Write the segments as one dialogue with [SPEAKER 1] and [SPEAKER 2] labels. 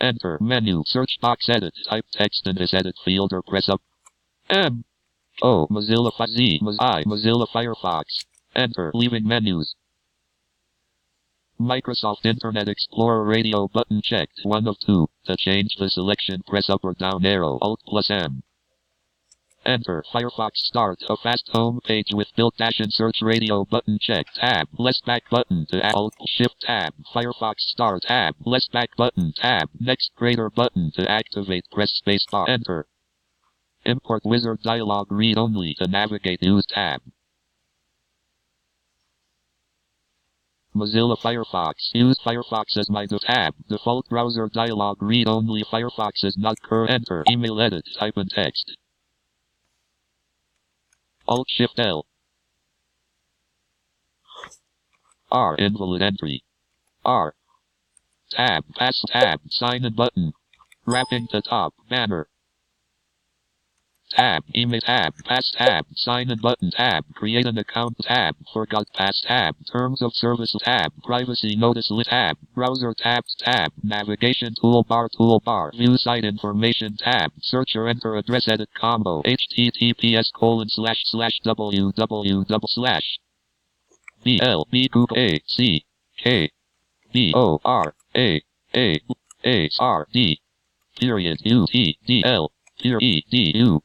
[SPEAKER 1] Enter. Menu. Search box. Edit. Type text in this edit field or press up. M. O. Mozilla Z. Mozilla Firefox. Enter. Leaving menus. Microsoft Internet Explorer radio button checked. 1 of 2. To change the selection, press up or down arrow. Alt plus M. Enter. Firefox Start. A fast home page with built-in search radio button checked. Tab. Less back button to Alt Shift Tab. Firefox Start. Tab. Less back button. Tab. Next greater button to activate. Press space bar. Enter. Import wizard dialog. Read only to navigate. Use tab. Mozilla Firefox. Use Firefox as my tab. Default browser dialog. Read only. Firefox is not current. Enter. Email edit. Type in text. Alt Shift L. R. Invalid entry. R. Tab. Pass tab. Sign in button. Wrapping to top. Banner. Tab. Email tab. Pass tab. Sign in button tab. Create an account tab. Forgot pass tab. Terms of service tab. Privacy notice list tab. Browser tabs tab. Navigation toolbar. View site information tab. Search or enter address edit combo. https://www. BLBCKBORAARD period UTDL period EDU.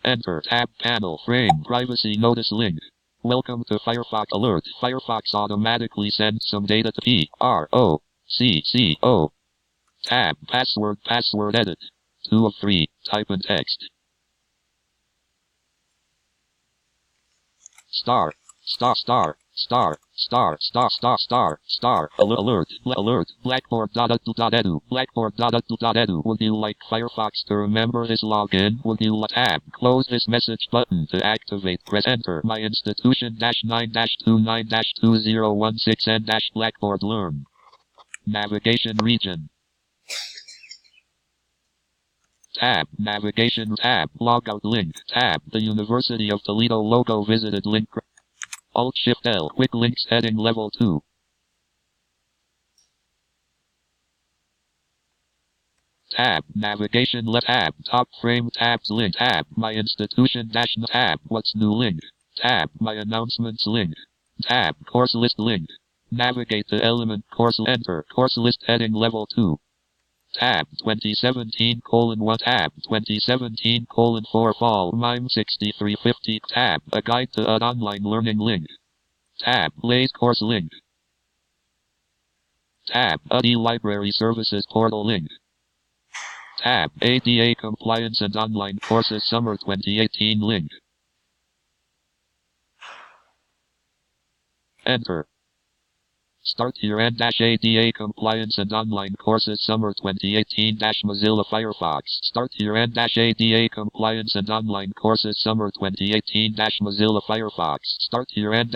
[SPEAKER 1] Enter. Tab panel. Frame. Privacy notice link. Welcome to Firefox Alert. Firefox automatically sends some data to PROCCO. Tab. Password edit. 2 of 3. Type in text. Star. Alert. Blackboard.edu. Blackboard.edu. Would you like Firefox to remember this login? Would you like tab? Close this message button to activate. Press enter. My institution -9-29-2016 Blackboard learn. Navigation region. Tab. Navigation tab. Logout link. Tab. The University of Toledo logo visited link. Alt Shift L. Quick links heading level 2. Tab. Navigation left tab. Top frame tabs link. Tab. My institution dash tab. What's new link. Tab. My announcements link. Tab. Course list link. Navigate to element course. Enter. Course list heading level 2. Tab 2017:1 tab 2017:4 fall MIME 6350 tab a guide to an online learning link. Tab Lay's course link. Tab ADI library services portal link. Tab ADA compliance and online courses summer 2018 link. Enter. Start here and -ADA compliance and online courses summer 2018 Mozilla Firefox. Start here and -ADA compliance and online courses summer 2018 Mozilla Firefox. Start here and